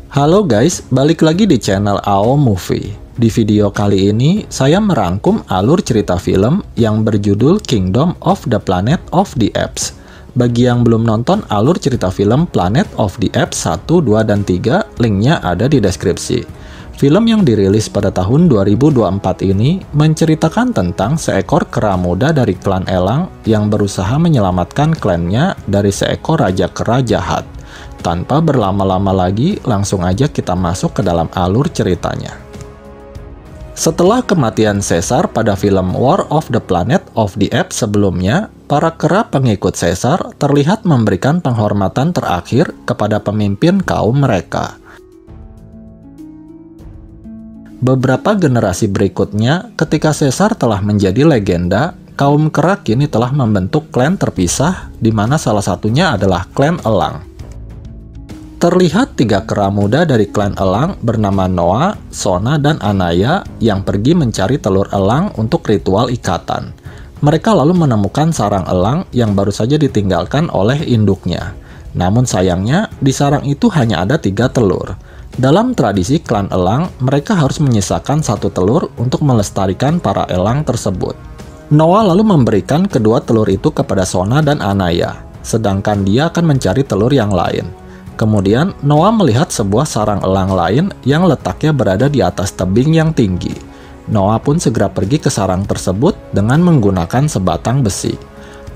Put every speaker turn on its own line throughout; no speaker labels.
Halo guys, balik lagi di channel AO Movie. Di video kali ini, saya merangkum alur cerita film yang berjudul Kingdom of the Planet of the Apes. Bagi yang belum nonton alur cerita film Planet of the Apes 1, 2, dan 3, linknya ada di deskripsi. Film yang dirilis pada tahun 2024 ini menceritakan tentang seekor kera muda dari klan Elang yang berusaha menyelamatkan klannya dari seekor raja kera jahat. Tanpa berlama-lama lagi, langsung aja kita masuk ke dalam alur ceritanya. Setelah kematian Caesar pada film War of the Planet of the Apes sebelumnya, para kera pengikut Caesar terlihat memberikan penghormatan terakhir kepada pemimpin kaum mereka. Beberapa generasi berikutnya, ketika Caesar telah menjadi legenda, kaum kera kini telah membentuk klan terpisah, di mana salah satunya adalah klan Elang. Terlihat tiga kera muda dari klan Elang bernama Noah, Sona, dan Anaya yang pergi mencari telur elang untuk ritual ikatan. Mereka lalu menemukan sarang elang yang baru saja ditinggalkan oleh induknya. Namun sayangnya, di sarang itu hanya ada 3 telur. Dalam tradisi klan elang, mereka harus menyisakan 1 telur untuk melestarikan para elang tersebut. Noah lalu memberikan kedua telur itu kepada Sona dan Anaya, sedangkan dia akan mencari telur yang lain. Kemudian, Noah melihat sebuah sarang elang lain yang letaknya berada di atas tebing yang tinggi. Noah pun segera pergi ke sarang tersebut dengan menggunakan sebatang besi.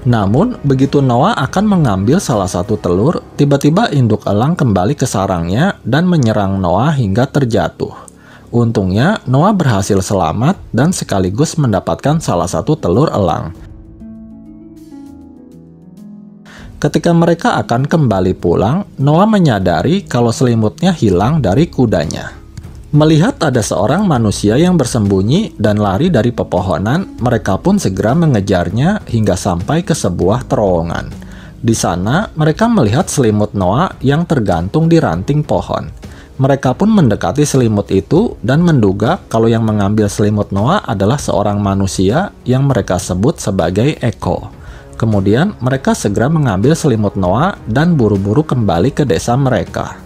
Namun, begitu Noah akan mengambil salah satu telur, tiba-tiba induk elang kembali ke sarangnya dan menyerang Noah hingga terjatuh. Untungnya, Noah berhasil selamat dan sekaligus mendapatkan salah satu telur elang. Ketika mereka akan kembali pulang, Noah menyadari kalau selimutnya hilang dari kudanya. Melihat ada seorang manusia yang bersembunyi dan lari dari pepohonan, mereka pun segera mengejarnya hingga sampai ke sebuah terowongan. Di sana, mereka melihat selimut Noah yang tergantung di ranting pohon. Mereka pun mendekati selimut itu dan menduga kalau yang mengambil selimut Noah adalah seorang manusia yang mereka sebut sebagai Eko. Kemudian mereka segera mengambil selimut Noah dan buru-buru kembali ke desa mereka.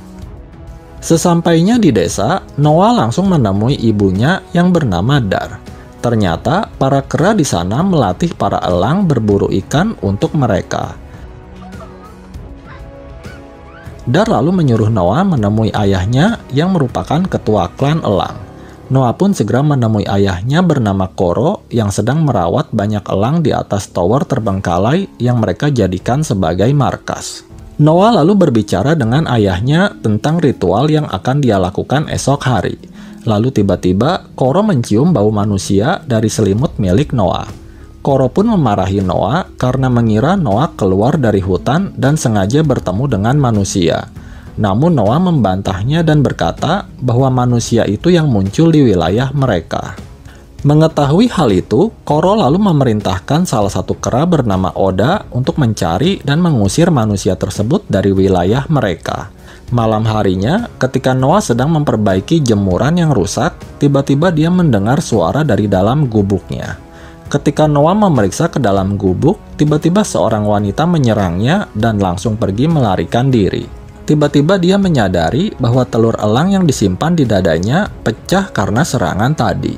Sesampainya di desa, Noah langsung menemui ibunya yang bernama Dar. Ternyata para kera di sana melatih para elang berburu ikan untuk mereka. Dar lalu menyuruh Noah menemui ayahnya yang merupakan ketua klan elang. Noah pun segera menemui ayahnya bernama Koro yang sedang merawat banyak elang di atas tower terbengkalai yang mereka jadikan sebagai markas. Noah lalu berbicara dengan ayahnya tentang ritual yang akan dia lakukan esok hari. Lalu tiba-tiba Koro mencium bau manusia dari selimut milik Noah. Koro pun memarahi Noah karena mengira Noah keluar dari hutan dan sengaja bertemu dengan manusia. Namun Noah membantahnya dan berkata bahwa manusia itu yang muncul di wilayah mereka. Mengetahui hal itu, Koro lalu memerintahkan salah satu kera bernama Oda untuk mencari dan mengusir manusia tersebut dari wilayah mereka. Malam harinya, ketika Noah sedang memperbaiki jemuran yang rusak, tiba-tiba dia mendengar suara dari dalam gubuknya. Ketika Noah memeriksa ke dalam gubuk, tiba-tiba seorang wanita menyerangnya dan langsung pergi melarikan diri. Tiba-tiba dia menyadari bahwa telur elang yang disimpan di dadanya pecah karena serangan tadi.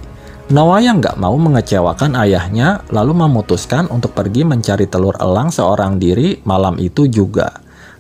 Noah yang gak mau mengecewakan ayahnya lalu memutuskan untuk pergi mencari telur elang seorang diri malam itu juga.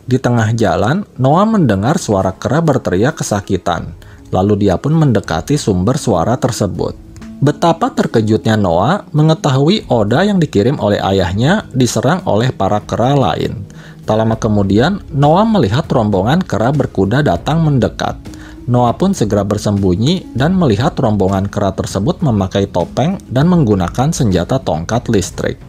Di tengah jalan, Noah mendengar suara kera berteriak kesakitan. Lalu dia pun mendekati sumber suara tersebut. Betapa terkejutnya Noah mengetahui Oda yang dikirim oleh ayahnya diserang oleh para kera lain. Tak lama kemudian, Noah melihat rombongan kera berkuda datang mendekat. Noah pun segera bersembunyi dan melihat rombongan kera tersebut memakai topeng dan menggunakan senjata tongkat listrik.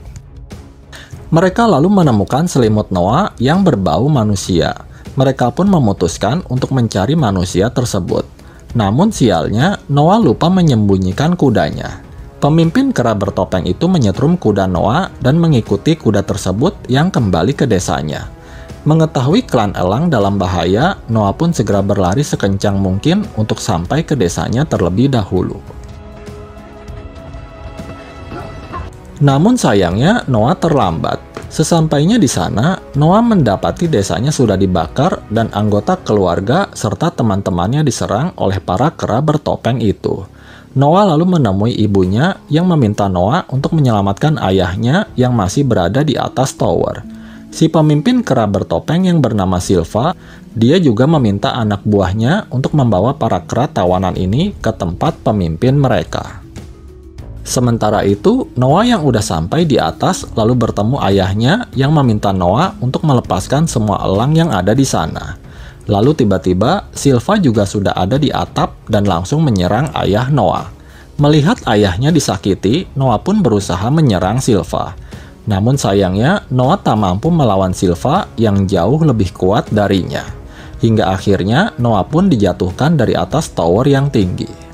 Mereka lalu menemukan selimut Noah yang berbau manusia. Mereka pun memutuskan untuk mencari manusia tersebut. Namun sialnya, Noah lupa menyembunyikan kudanya. Pemimpin kera bertopeng itu menyetrum kuda Noah dan mengikuti kuda tersebut yang kembali ke desanya. Mengetahui klan elang dalam bahaya, Noah pun segera berlari sekencang mungkin untuk sampai ke desanya terlebih dahulu. Namun sayangnya Noah terlambat. Sesampainya di sana, Noah mendapati desanya sudah dibakar dan anggota keluarga serta teman-temannya diserang oleh para kera bertopeng itu. Noah lalu menemui ibunya yang meminta Noah untuk menyelamatkan ayahnya yang masih berada di atas tower. Si pemimpin kera bertopeng yang bernama Silva, dia juga meminta anak buahnya untuk membawa para kera tawanan ini ke tempat pemimpin mereka. Sementara itu, Noah yang udah sampai di atas lalu bertemu ayahnya yang meminta Noah untuk melepaskan semua elang yang ada di sana. Lalu tiba-tiba, Silva juga sudah ada di atap dan langsung menyerang ayah Noah. Melihat ayahnya disakiti, Noah pun berusaha menyerang Silva. Namun sayangnya, Noah tak mampu melawan Silva yang jauh lebih kuat darinya. Hingga akhirnya, Noah pun dijatuhkan dari atas tower yang tinggi.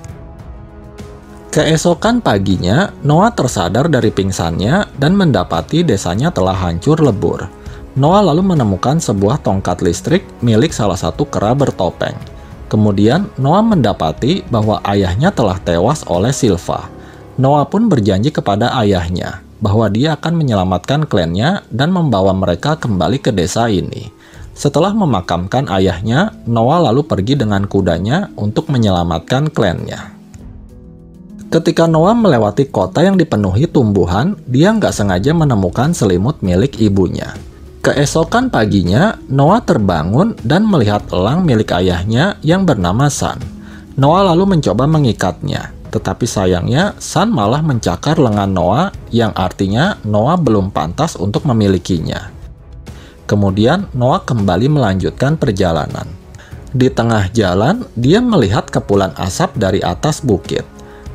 Keesokan paginya, Noah tersadar dari pingsannya dan mendapati desanya telah hancur lebur. Noah lalu menemukan sebuah tongkat listrik milik salah satu kera bertopeng. Kemudian, Noah mendapati bahwa ayahnya telah tewas oleh Silva. Noah pun berjanji kepada ayahnya bahwa dia akan menyelamatkan klannya dan membawa mereka kembali ke desa ini. Setelah memakamkan ayahnya, Noah lalu pergi dengan kudanya untuk menyelamatkan klannya. Ketika Noah melewati kota yang dipenuhi tumbuhan, dia nggak sengaja menemukan selimut milik ibunya. Keesokan paginya, Noah terbangun dan melihat elang milik ayahnya yang bernama Sun. Noah lalu mencoba mengikatnya, tetapi sayangnya Sun malah mencakar lengan Noah, yang artinya Noah belum pantas untuk memilikinya. Kemudian Noah kembali melanjutkan perjalanan. Di tengah jalan, dia melihat kepulan asap dari atas bukit.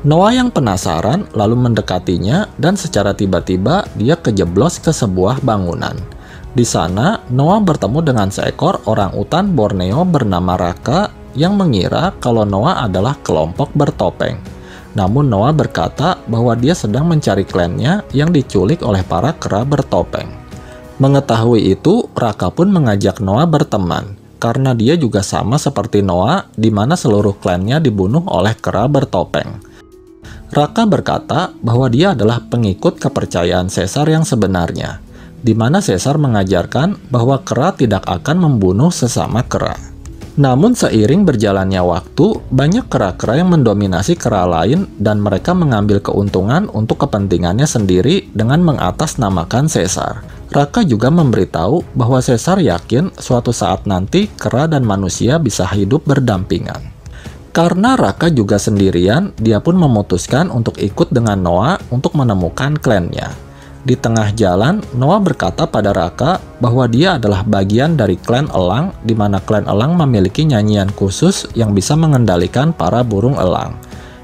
Noah yang penasaran lalu mendekatinya dan secara tiba-tiba dia kejeblos ke sebuah bangunan. Di sana, Noah bertemu dengan seekor orang utan Borneo bernama Raka yang mengira kalau Noah adalah kelompok bertopeng. Namun Noah berkata bahwa dia sedang mencari klannya yang diculik oleh para kera bertopeng. Mengetahui itu, Raka pun mengajak Noah berteman, karena dia juga sama seperti Noah di mana seluruh klannya dibunuh oleh kera bertopeng. Raka berkata bahwa dia adalah pengikut kepercayaan Caesar yang sebenarnya, di mana Caesar mengajarkan bahwa kera tidak akan membunuh sesama kera. Namun seiring berjalannya waktu, banyak kera-kera yang mendominasi kera lain dan mereka mengambil keuntungan untuk kepentingannya sendiri dengan mengatasnamakan Caesar. Raka juga memberitahu bahwa Caesar yakin suatu saat nanti kera dan manusia bisa hidup berdampingan. Karena Raka juga sendirian, dia pun memutuskan untuk ikut dengan Noah untuk menemukan klannya. Di tengah jalan, Noah berkata pada Raka bahwa dia adalah bagian dari klan elang, di mana klan elang memiliki nyanyian khusus yang bisa mengendalikan para burung elang.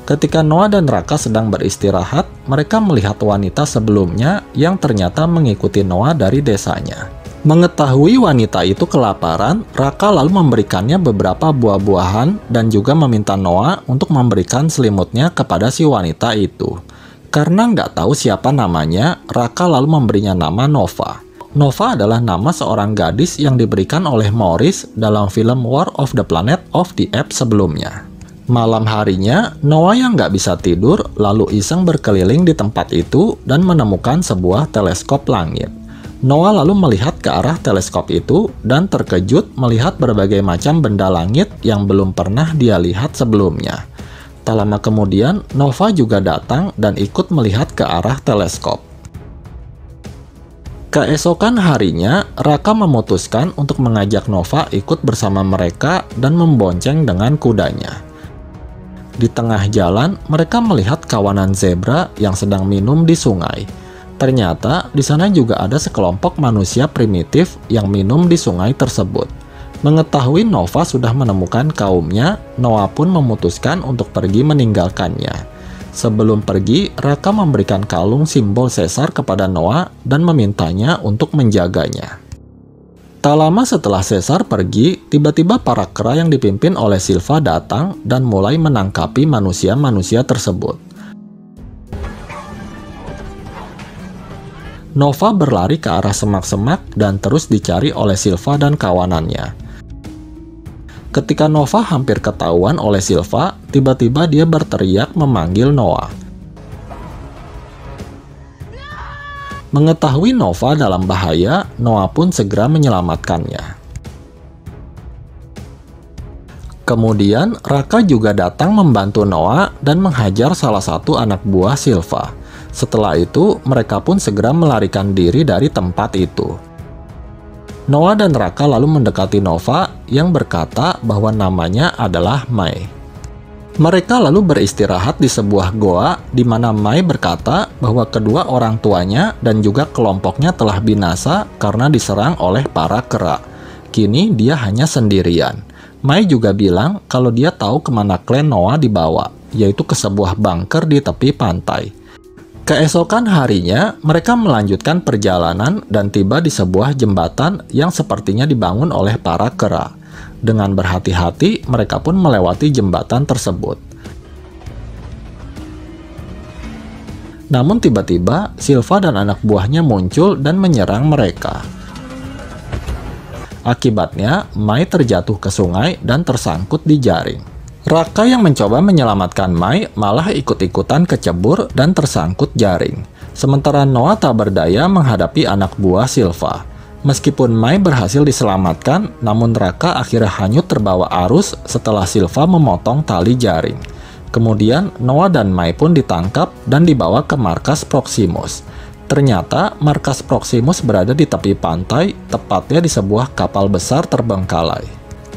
Ketika Noah dan Raka sedang beristirahat, mereka melihat wanita sebelumnya yang ternyata mengikuti Noah dari desanya. Mengetahui wanita itu kelaparan, Raka lalu memberikannya beberapa buah-buahan dan juga meminta Noah untuk memberikan selimutnya kepada si wanita itu. Karena nggak tahu siapa namanya, Raka lalu memberinya nama Nova. Nova adalah nama seorang gadis yang diberikan oleh Morris dalam film War of the Planet of the Apes sebelumnya. Malam harinya, Noah yang nggak bisa tidur lalu iseng berkeliling di tempat itu dan menemukan sebuah teleskop langit. Noah lalu melihat ke arah teleskop itu dan terkejut melihat berbagai macam benda langit yang belum pernah dia lihat sebelumnya. Tak lama kemudian, Nova juga datang dan ikut melihat ke arah teleskop. Keesokan harinya, Raka memutuskan untuk mengajak Nova ikut bersama mereka dan membonceng dengan kudanya. Di tengah jalan, mereka melihat kawanan zebra yang sedang minum di sungai. Ternyata di sana juga ada sekelompok manusia primitif yang minum di sungai tersebut. Mengetahui Nova sudah menemukan kaumnya, Noah pun memutuskan untuk pergi meninggalkannya. Sebelum pergi, Raka memberikan kalung simbol Caesar kepada Noah dan memintanya untuk menjaganya. Tak lama setelah Caesar pergi, tiba-tiba para kera yang dipimpin oleh Silva datang dan mulai menangkapi manusia-manusia tersebut. Nova berlari ke arah semak-semak dan terus dicari oleh Silva dan kawanannya. Ketika Nova hampir ketahuan oleh Silva, tiba-tiba dia berteriak memanggil Noah. Mengetahui Nova dalam bahaya, Noah pun segera menyelamatkannya. Kemudian, Raka juga datang membantu Noah dan menghajar salah satu anak buah Silva. Setelah itu, mereka pun segera melarikan diri dari tempat itu. Noah dan Raka lalu mendekati Nova yang berkata bahwa namanya adalah Mai. Mereka lalu beristirahat di sebuah goa di mana Mai berkata bahwa kedua orang tuanya dan juga kelompoknya telah binasa karena diserang oleh para kera. Kini dia hanya sendirian. Mai juga bilang kalau dia tahu kemana klan Noah dibawa, yaitu ke sebuah bunker di tepi pantai. Keesokan harinya, mereka melanjutkan perjalanan dan tiba di sebuah jembatan yang sepertinya dibangun oleh para kera. Dengan berhati-hati, mereka pun melewati jembatan tersebut. Namun tiba-tiba, Silva dan anak buahnya muncul dan menyerang mereka. Akibatnya, Mai terjatuh ke sungai dan tersangkut di jaring. Raka yang mencoba menyelamatkan Mai malah ikut-ikutan kecebur dan tersangkut jaring. Sementara Noah tak berdaya menghadapi anak buah Silva. Meskipun Mai berhasil diselamatkan, namun Raka akhirnya hanyut terbawa arus setelah Silva memotong tali jaring. Kemudian, Noah dan Mai pun ditangkap dan dibawa ke markas Proximus. Ternyata, markas Proximus berada di tepi pantai, tepatnya di sebuah kapal besar terbengkalai.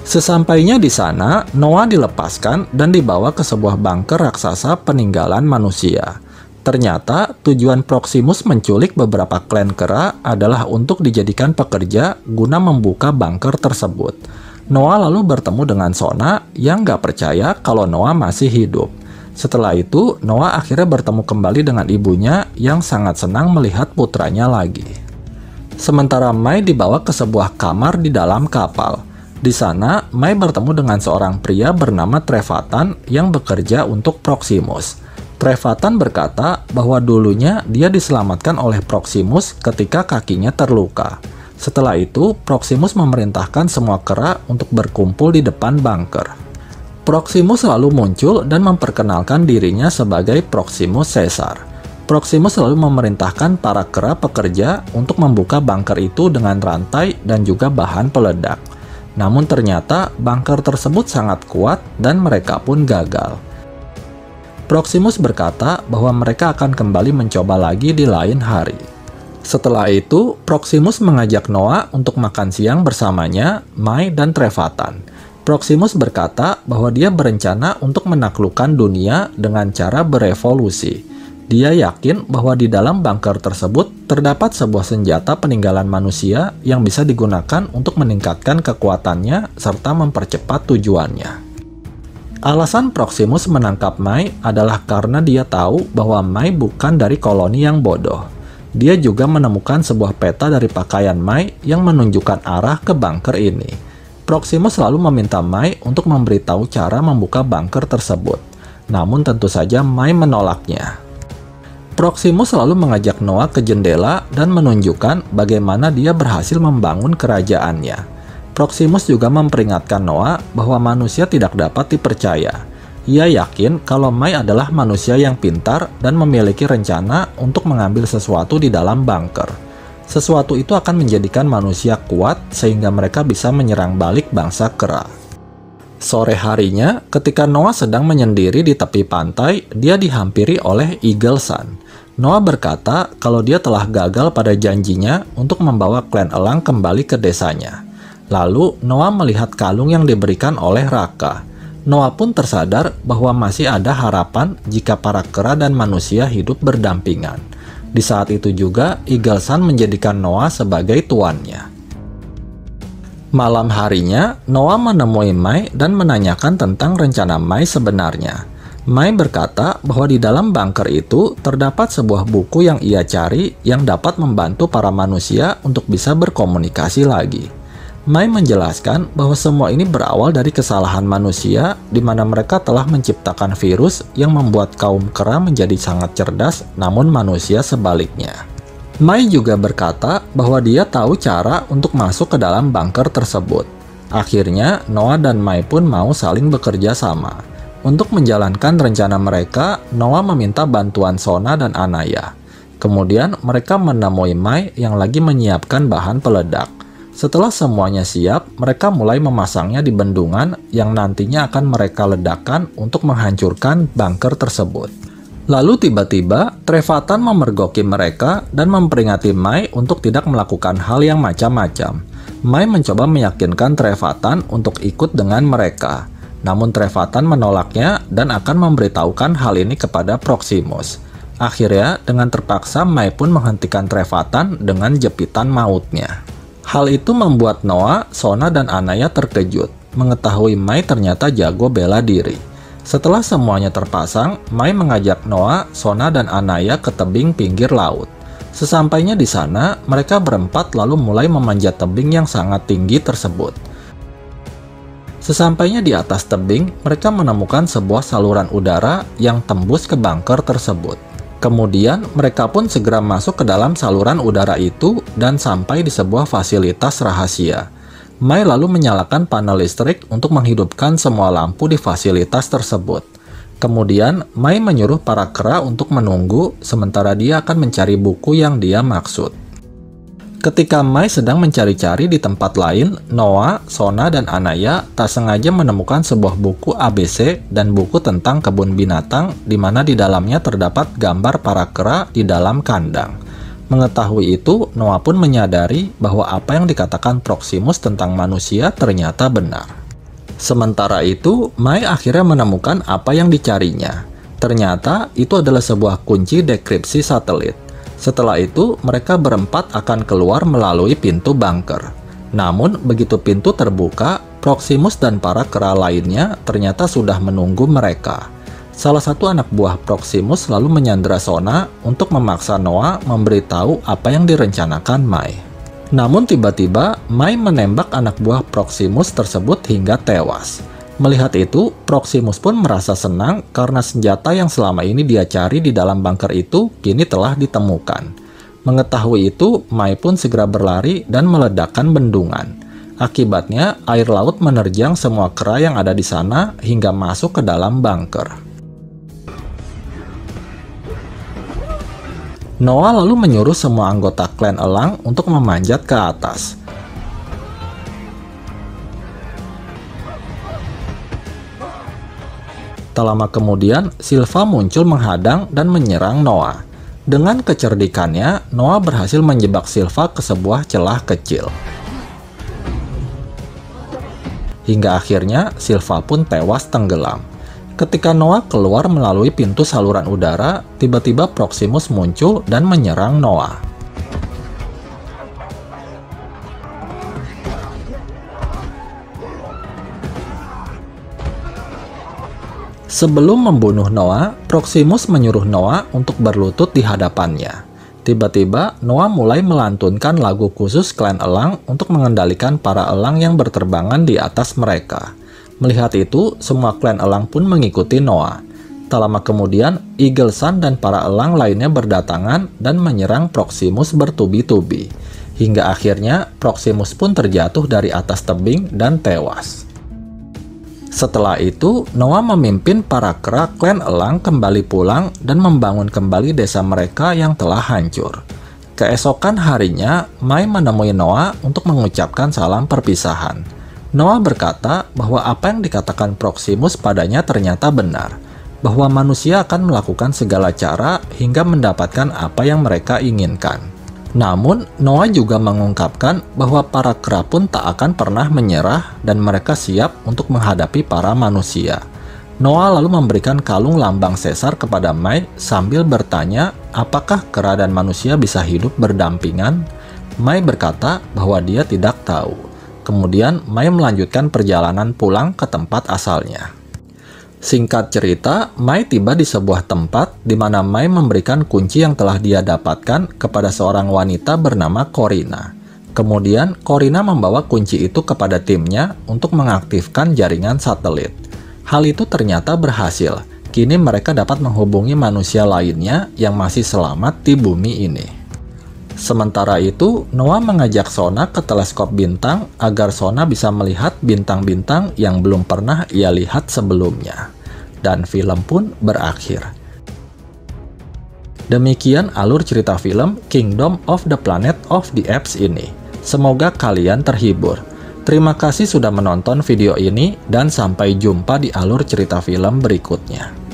Sesampainya di sana, Noah dilepaskan dan dibawa ke sebuah bunker raksasa peninggalan manusia. Ternyata, tujuan Proximus menculik beberapa klan kera adalah untuk dijadikan pekerja guna membuka bunker tersebut. Noah lalu bertemu dengan Sona yang gak percaya kalau Noah masih hidup. Setelah itu, Noah akhirnya bertemu kembali dengan ibunya yang sangat senang melihat putranya lagi. Sementara Mai dibawa ke sebuah kamar di dalam kapal. Di sana, Mai bertemu dengan seorang pria bernama Trevatan yang bekerja untuk Proximus. Trevatan berkata bahwa dulunya dia diselamatkan oleh Proximus ketika kakinya terluka. Setelah itu, Proximus memerintahkan semua kera untuk berkumpul di depan bunker. Proximus lalu muncul dan memperkenalkan dirinya sebagai Proximus Caesar. Proximus lalu memerintahkan para kera pekerja untuk membuka bunker itu dengan rantai dan juga bahan peledak. Namun ternyata bunker tersebut sangat kuat dan mereka pun gagal. Proximus berkata bahwa mereka akan kembali mencoba lagi di lain hari. Setelah itu, Proximus mengajak Noah untuk makan siang bersamanya, Mai dan Trevatan. Proximus berkata bahwa dia berencana untuk menaklukkan dunia dengan cara berevolusi. Dia yakin bahwa di dalam bunker tersebut terdapat sebuah senjata peninggalan manusia yang bisa digunakan untuk meningkatkan kekuatannya serta mempercepat tujuannya. Alasan Proximus menangkap Mai adalah karena dia tahu bahwa Mai bukan dari koloni yang bodoh. Dia juga menemukan sebuah peta dari pakaian Mai yang menunjukkan arah ke bunker ini. Proximus selalu meminta Mai untuk memberitahu cara membuka bunker tersebut. Namun tentu saja Mai menolaknya. Proximus selalu mengajak Noah ke jendela dan menunjukkan bagaimana dia berhasil membangun kerajaannya. Proximus juga memperingatkan Noah bahwa manusia tidak dapat dipercaya. Ia yakin kalau Mai adalah manusia yang pintar dan memiliki rencana untuk mengambil sesuatu di dalam bunker. Sesuatu itu akan menjadikan manusia kuat sehingga mereka bisa menyerang balik bangsa kera. Sore harinya, ketika Noah sedang menyendiri di tepi pantai, dia dihampiri oleh Eagle Sun. Noah berkata kalau dia telah gagal pada janjinya untuk membawa klan elang kembali ke desanya. Lalu, Noah melihat kalung yang diberikan oleh Raka. Noah pun tersadar bahwa masih ada harapan jika para kera dan manusia hidup berdampingan. Di saat itu juga, Eagle Sun menjadikan Noah sebagai tuannya. Malam harinya, Noah menemui Mai dan menanyakan tentang rencana Mai sebenarnya. Mai berkata bahwa di dalam bunker itu terdapat sebuah buku yang ia cari yang dapat membantu para manusia untuk bisa berkomunikasi lagi. Mai menjelaskan bahwa semua ini berawal dari kesalahan manusia di mana mereka telah menciptakan virus yang membuat kaum kera menjadi sangat cerdas, namun manusia sebaliknya. Mai juga berkata bahwa dia tahu cara untuk masuk ke dalam bunker tersebut. Akhirnya, Noah dan Mai pun mau saling bekerja sama. Untuk menjalankan rencana mereka, Noah meminta bantuan Sona dan Anaya. Kemudian mereka menemui Mai yang lagi menyiapkan bahan peledak. Setelah semuanya siap, mereka mulai memasangnya di bendungan yang nantinya akan mereka ledakkan untuk menghancurkan bunker tersebut. Lalu tiba-tiba, Trevathan memergoki mereka dan memperingati Mai untuk tidak melakukan hal yang macam-macam. Mai mencoba meyakinkan Trevathan untuk ikut dengan mereka. Namun Trevathan menolaknya dan akan memberitahukan hal ini kepada Proximus. Akhirnya, dengan terpaksa Mai pun menghentikan Trevathan dengan jepitan mautnya. Hal itu membuat Noah, Sona, dan Anaya terkejut, mengetahui Mai ternyata jago bela diri. Setelah semuanya terpasang, Mai mengajak Noah, Sona, dan Anaya ke tebing pinggir laut. Sesampainya di sana, mereka berempat lalu mulai memanjat tebing yang sangat tinggi tersebut. Sesampainya di atas tebing, mereka menemukan sebuah saluran udara yang tembus ke bunker tersebut. Kemudian, mereka pun segera masuk ke dalam saluran udara itu dan sampai di sebuah fasilitas rahasia. Mai lalu menyalakan panel listrik untuk menghidupkan semua lampu di fasilitas tersebut. Kemudian, Mai menyuruh para kera untuk menunggu, sementara dia akan mencari buku yang dia maksud. Ketika Mai sedang mencari-cari di tempat lain, Noah, Sona, dan Anaya tak sengaja menemukan sebuah buku ABC dan buku tentang kebun binatang di mana di dalamnya terdapat gambar para kera di dalam kandang. Mengetahui itu, Noah pun menyadari bahwa apa yang dikatakan Proximus tentang manusia ternyata benar. Sementara itu, Mai akhirnya menemukan apa yang dicarinya. Ternyata itu adalah sebuah kunci dekripsi satelit. Setelah itu, mereka berempat akan keluar melalui pintu bunker. Namun, begitu pintu terbuka, Proximus dan para kera lainnya ternyata sudah menunggu mereka. Salah satu anak buah Proximus lalu menyandera Sona untuk memaksa Noah memberitahu apa yang direncanakan Mai. Namun tiba-tiba, Mai menembak anak buah Proximus tersebut hingga tewas. Melihat itu, Proximus pun merasa senang karena senjata yang selama ini dia cari di dalam bunker itu kini telah ditemukan. Mengetahui itu, Mai pun segera berlari dan meledakkan bendungan. Akibatnya, air laut menerjang semua kera yang ada di sana hingga masuk ke dalam bunker. Noah lalu menyuruh semua anggota klan elang untuk memanjat ke atas. Tak lama kemudian, Silva muncul menghadang dan menyerang Noah. Dengan kecerdikannya, Noah berhasil menjebak Silva ke sebuah celah kecil. Hingga akhirnya, Silva pun tewas tenggelam. Ketika Noah keluar melalui pintu saluran udara, tiba-tiba Proximus muncul dan menyerang Noah. Sebelum membunuh Noah, Proximus menyuruh Noah untuk berlutut di hadapannya. Tiba-tiba, Noah mulai melantunkan lagu khusus klan elang untuk mengendalikan para elang yang berterbangan di atas mereka. Melihat itu, semua klan elang pun mengikuti Noah. Tak lama kemudian, Eagle Sun dan para elang lainnya berdatangan dan menyerang Proximus bertubi-tubi. Hingga akhirnya, Proximus pun terjatuh dari atas tebing dan tewas. Setelah itu, Noah memimpin para kera klan elang kembali pulang dan membangun kembali desa mereka yang telah hancur. Keesokan harinya, Mai menemui Noah untuk mengucapkan salam perpisahan. Noah berkata bahwa apa yang dikatakan Proximus padanya ternyata benar, bahwa manusia akan melakukan segala cara hingga mendapatkan apa yang mereka inginkan. Namun, Noah juga mengungkapkan bahwa para kera pun tak akan pernah menyerah dan mereka siap untuk menghadapi para manusia. Noah lalu memberikan kalung lambang sesar kepada Mai sambil bertanya apakah kera dan manusia bisa hidup berdampingan. Mai berkata bahwa dia tidak tahu. Kemudian, Mai melanjutkan perjalanan pulang ke tempat asalnya. Singkat cerita, Mai tiba di sebuah tempat di mana Mai memberikan kunci yang telah dia dapatkan kepada seorang wanita bernama Corina. Kemudian, Corina membawa kunci itu kepada timnya untuk mengaktifkan jaringan satelit. Hal itu ternyata berhasil. Kini mereka dapat menghubungi manusia lainnya yang masih selamat di bumi ini. Sementara itu, Noah mengajak Sona ke teleskop bintang agar Sona bisa melihat bintang-bintang yang belum pernah ia lihat sebelumnya. Dan film pun berakhir. Demikian alur cerita film Kingdom of the Planet of the Apes ini. Semoga kalian terhibur. Terima kasih sudah menonton video ini dan sampai jumpa di alur cerita film berikutnya.